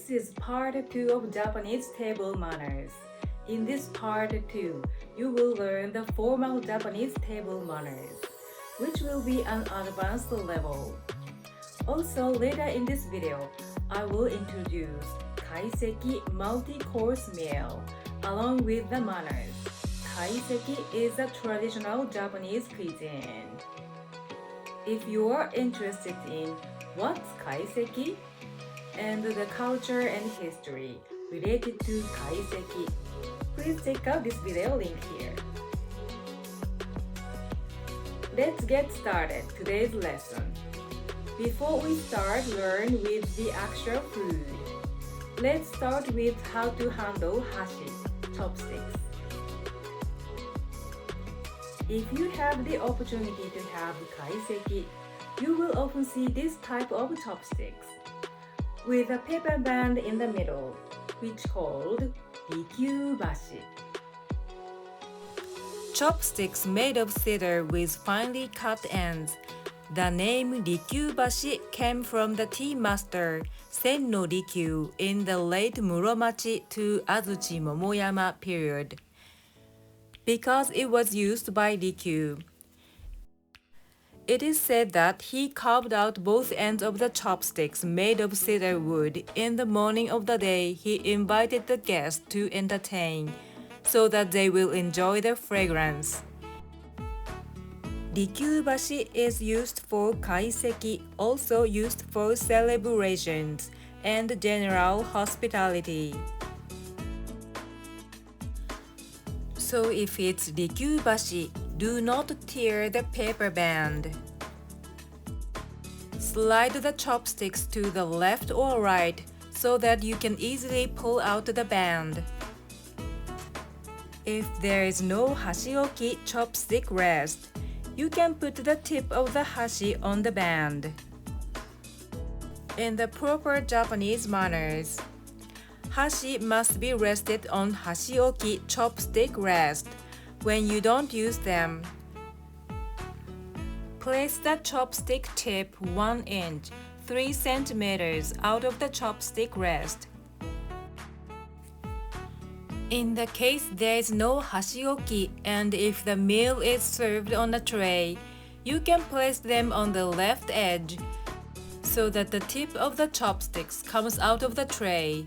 This is part 2 of Japanese table manners. In this part 2, you will learn the formal Japanese table manners, which will be an advanced level. Also, later in this video, I will introduce Kaiseki multi-course meal along with the manners. Kaiseki is a traditional Japanese cuisine. If you are interested in what's Kaiseki and the culture and history related to Kaiseki, please check out this video link here. Let's get started today's lesson. Before we start learn with the actual food, let's start with how to handle Hashi, chopsticks. If you have the opportunity to have Kaiseki, you will often see this type of chopsticks with a paper band in the middle, which called Rikyuu bashi. Chopsticks made of cedar with finely cut ends. The name Rikyuu bashi came from the tea master Sen no Rikyuu in the late Muromachi to Azuchi Momoyama period, because it was used by Rikyuu. It is said that he carved out both ends of the chopsticks made of cedar wood in the morning of the day he invited the guests to entertain, so that they will enjoy the fragrance. Rikyuu bashi is used for kaiseki, also used for celebrations and general hospitality. So if it's Rikyuu bashi, do not tear the paper band. Slide the chopsticks to the left or right so that you can easily pull out the band. If there is no hashioki chopstick rest, you can put the tip of the hashi on the band. In the proper Japanese manners, hashi must be rested on hashioki chopstick rest when you don't use them. Place the chopstick tip 1 inch, 3 centimeters out of the chopstick rest. In the case there is no hashioki and if the meal is served on a tray, you can place them on the left edge so that the tip of the chopsticks comes out of the tray.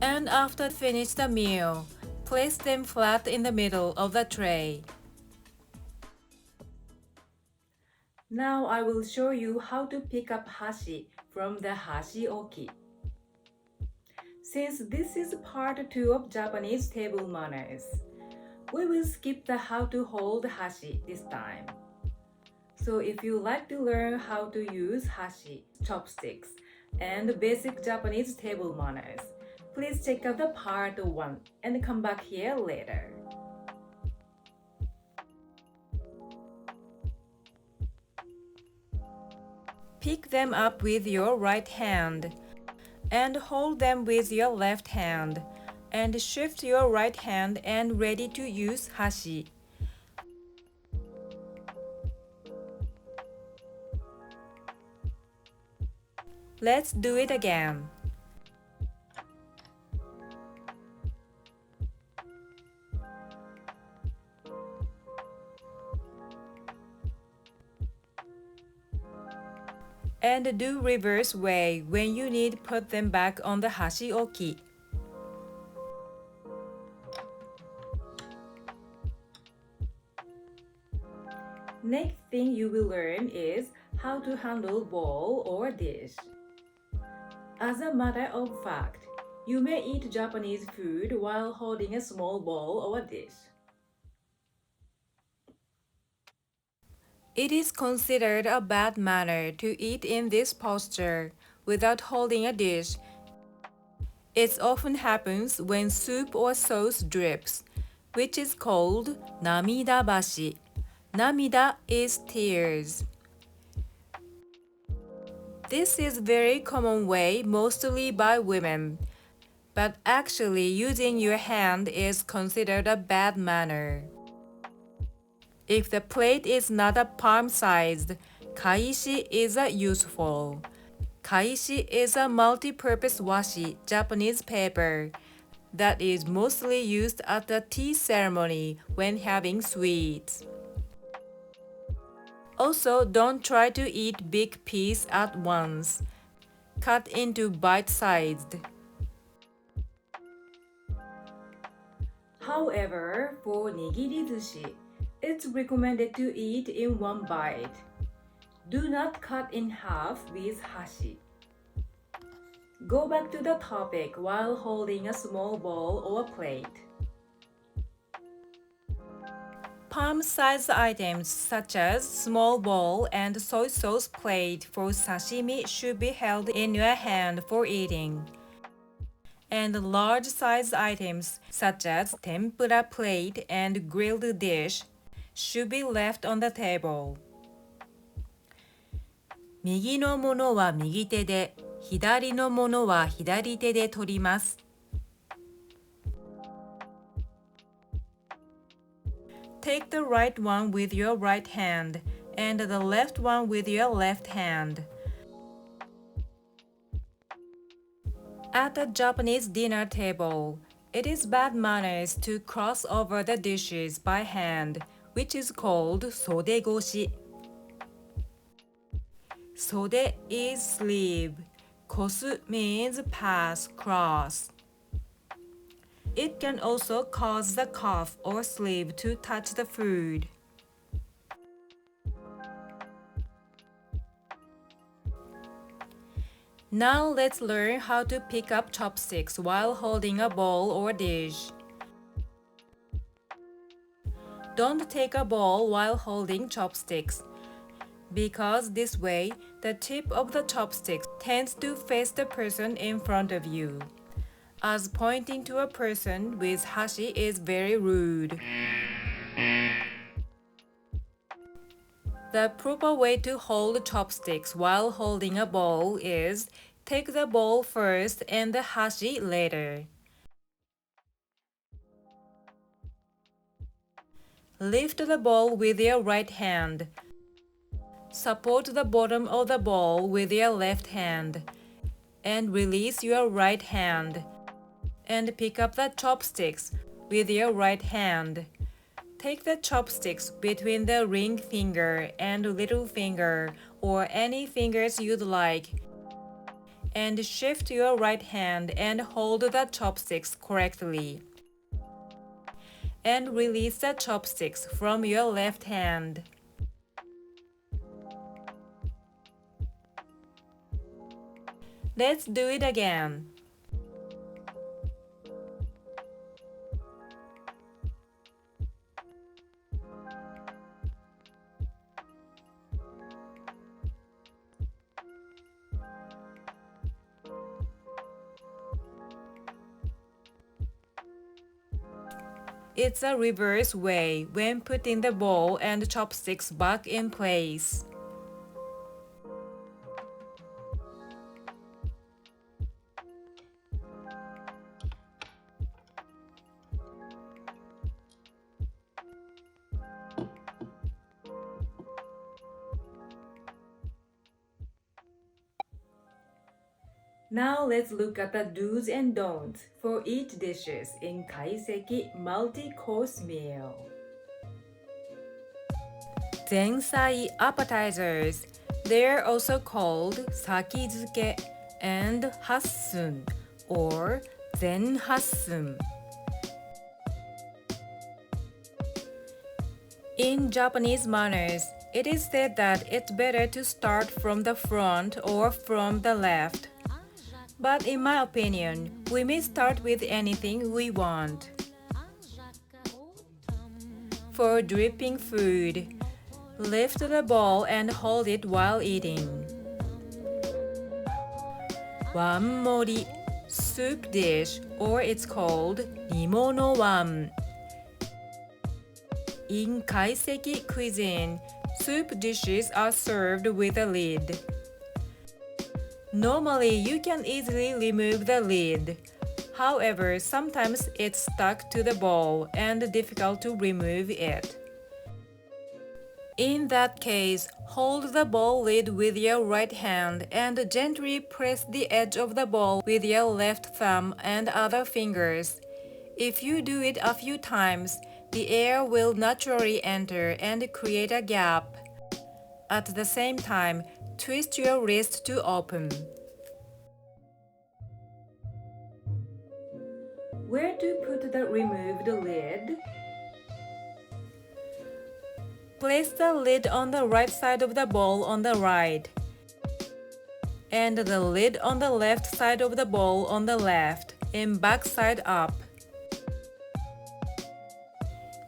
And after finish the meal, place them flat in the middle of the tray. Now I will show you how to pick up hashi from the hashioki. Since this is part 2 of Japanese table manners, we will skip the how to hold hashi this time. So if you like to learn how to use hashi, chopsticks, and basic Japanese table manners, please check out the part 1 and come back here later. Pick them up with your right hand and hold them with your left hand and shift your right hand and ready to use hashi. Let's do it again. And do reverse way. When you need, put them back on the hashioki. Next thing you will learn is how to handle bowl or dish. As a matter of fact, you may eat Japanese food while holding a small bowl or dish. It is considered a bad manner to eat in this posture without holding a dish. It often happens when soup or sauce drips, which is called Namida bashi. Namida is tears. This is very common way, mostly by women, but actually using your hand is considered a bad manner. If the plate is not a palm-sized, Kaishi is useful. Kaishi is a multi-purpose washi Japanese paper that is mostly used at the tea ceremony when having sweets. Also, don't try to eat big piece at once. Cut into bite-sized. However, for nigiri zushi, it's recommended to eat in one bite. Do not cut in half with hashi. Go back to the topic while holding a small bowl or plate. Palm-sized items such as small bowl and soy sauce plate for sashimi should be held in your hand for eating. And large-sized items such as tempura plate and grilled dish should be left on the table. 右のものは右手で、左のものは左手で取ります。Take the right one with your right hand and the left one with your left hand. At a Japanese dinner table, it is bad manners to cross over the dishes by hand, which is called sodegoshi. Sode is sleeve. Kosu means pass, cross. It can also cause the cuff or sleeve to touch the food. Now let's learn how to pick up chopsticks while holding a bowl or dish. Don't take a bowl while holding chopsticks, because this way the tip of the chopsticks tends to face the person in front of you, as pointing to a person with hashi is very rude. The proper way to hold chopsticks while holding a bowl is take the bowl first and the hashi later. Lift the bowl with your right hand. Support the bottom of the bowl with your left hand and release your right hand. And pick up the chopsticks with your right hand. Take the chopsticks between the ring finger and little finger or any fingers you'd like, and shift your right hand and hold the chopsticks correctly. And release the chopsticks from your left hand. Let's do it again. It's a reverse way when putting the bowl and chopsticks back in place. Now let's look at the do's and don'ts for each dishes in Kaiseki multi-course meal. Zensai appetizers. They're also called sakizuke and hassun or zenhassun. In Japanese manners, it is said that it's better to start from the front or from the left. But in my opinion, we may start with anything we want. For dripping food, lift the bowl and hold it while eating. Wanmori, soup dish, or it's called nimono wan. In Kaiseki cuisine, soup dishes are served with a lid. Normally, you can easily remove the lid. However, sometimes it's stuck to the bowl and difficult to remove it. In that case, hold the bowl lid with your right hand and gently press the edge of the bowl with your left thumb and other fingers. If you do it a few times, the air will naturally enter and create a gap. At the same time, twist your wrist to open. Where to put the removed lid? Place the lid on the right side of the bowl on the right, and the lid on the left side of the bowl on the left, and back side up.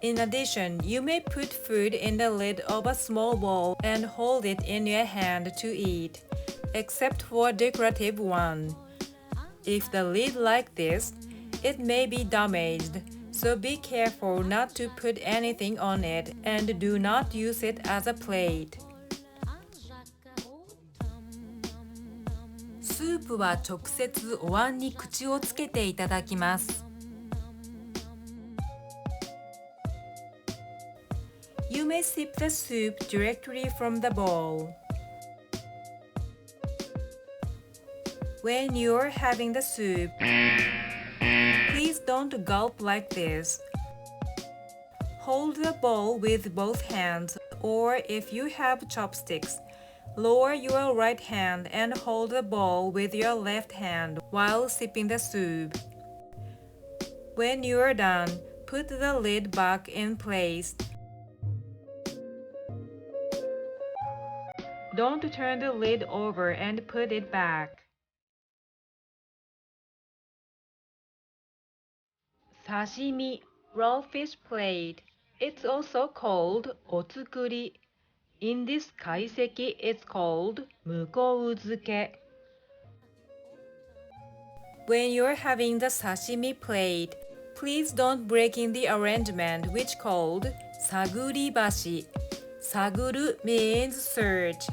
In addition, you may put food in the lid of a small bowl and hold it in your hand to eat, except for a decorative one. If the lid like this, it may be damaged, so be careful not to put anything on it and do not use it as a plate. スープは直接お椀に口をつけていただきます。You may sip the soup directly from the bowl. When you're having the soup, please don't gulp like this. Hold the bowl with both hands, or if you have chopsticks, lower your right hand and hold the bowl with your left hand while sipping the soup. When you're done, put the lid back in place. Don't turn the lid over and put it back. Sashimi, raw fish plate. It's also called otsukuri. In this kaiseki, it's called mukoutsuke. When you're having the sashimi plate, please don't break in the arrangement which called Saguri bashi. Saguru means search.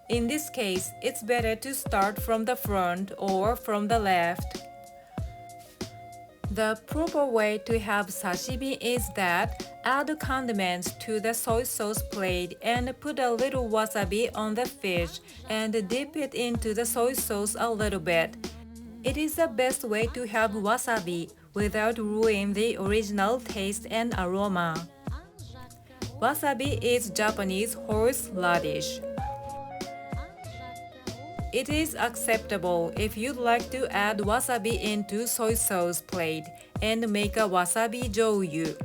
In this case, it's better to start from the front or from the left. The proper way to have sashimi is that add condiments to the soy sauce plate and put a little wasabi on the fish and dip it into the soy sauce a little bit. It is the best way to have wasabi without ruining the original taste and aroma. Wasabi is Japanese horseradish. It is acceptable if you'd like to add wasabi into soy sauce plate and make a wasabi joyu.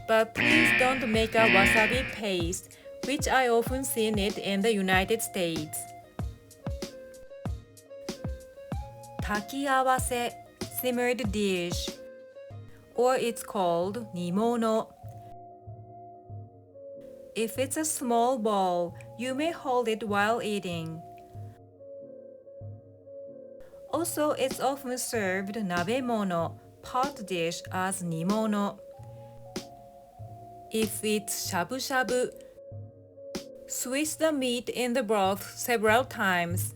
But please don't make a wasabi paste, which I often seen it in the United States. Takiawase, simmered dish, or it's called nimono. If it's a small bowl, you may hold it while eating. Also, it's often served nabemono, pot dish, as nimono. If it's shabu shabu, switch the meat in the broth several times.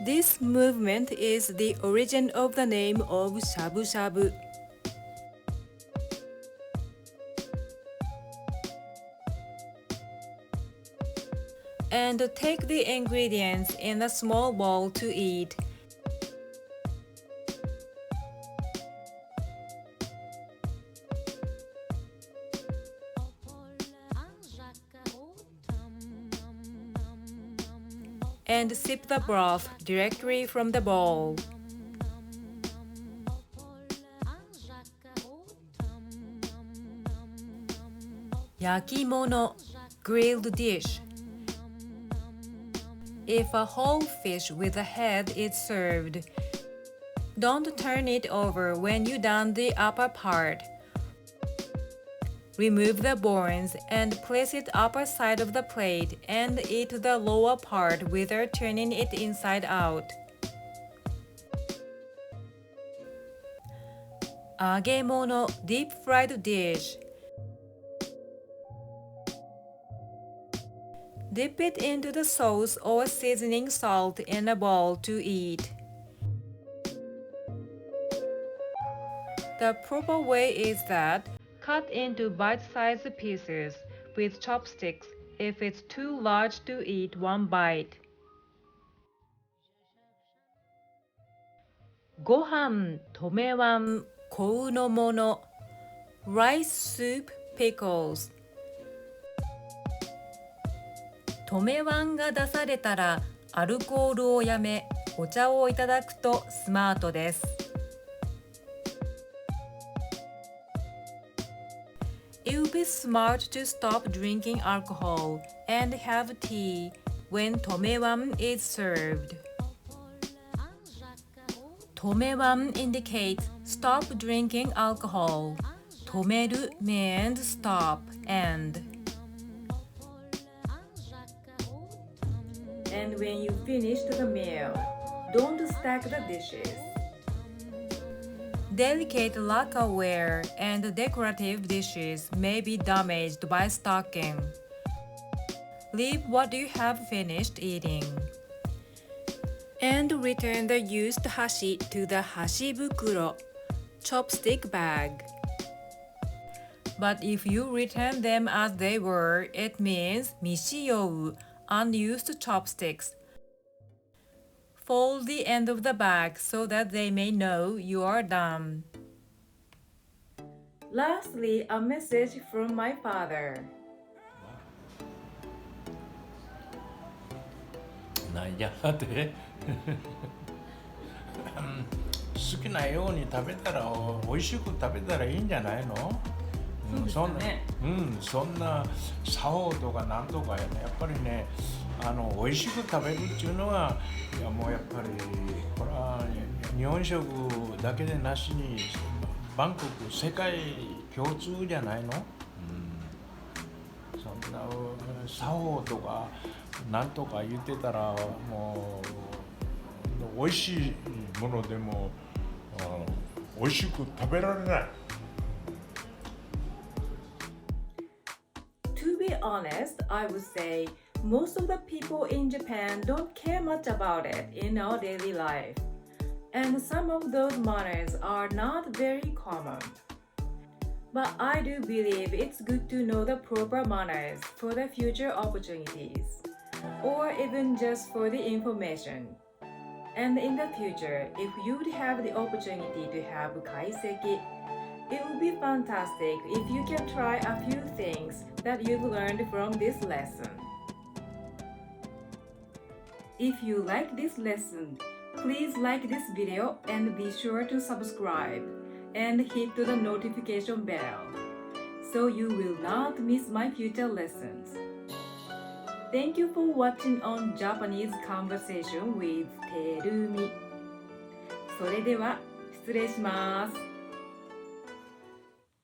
This movement is the origin of the name of shabu shabu. And take the ingredients in a small bowl to eat. And sip the broth directly from the bowl. Yakimono, grilled dish. If a whole fish with a head is served, don't turn it over when you done the upper part. Remove the bones and place it upper side of the plate and eat the lower part without turning it inside out. Agemono, deep fried dish. Dip it into the sauce or seasoning salt in a bowl to eat. The proper way is that cut into bite-sized pieces with chopsticks if it's too large to eat one bite. ご飯、とめわん、こうのもの Rice soup pickles とめわんが出されたらアルコールをやめお茶をいただくとスマートです。It would be smart to stop drinking alcohol and have tea when とめわん is served. とめわん indicates stop drinking alcohol. 止める means stop and. And when you finished the meal, don't stack the dishes. Delicate lacquerware and decorative dishes may be damaged by stocking. Leave what you have finished eating. And return the used hashi to the hashi bukuro, chopstick bag. But if you return them as they were, it means mishiyou, unused chopsticks. Fold the end of the bag so that they may know you are done. Lastly, a message from my father. なんやって好きなように食べたら美味しく食べたらいいんじゃないの？そうですね。そんな作法とかなんとかやね、やっぱりね、美味しく食べるっていうのは、いやもうやっぱりこれは日本食だけでなしにバンコク世界共通じゃないの？そんな作法とかなんとか言ってたらもう美味しいものでも美味しく食べられない。To be honest, I would say most of the people in Japan don't care much about it in our daily life, and some of those manners are not very common. But I do believe it's good to know the proper manners for the future opportunities, or even just for the information. And in the future, if you would have the opportunity to have Kaiseki, it would be fantastic if you can try a few things that you've learned from this lesson. If you like this lesson, please like this video and be sure to subscribe and hit the notification bell so you will not miss my future lessons. Thank you for watching on Japanese Conversation with Terumi. それでは失礼します。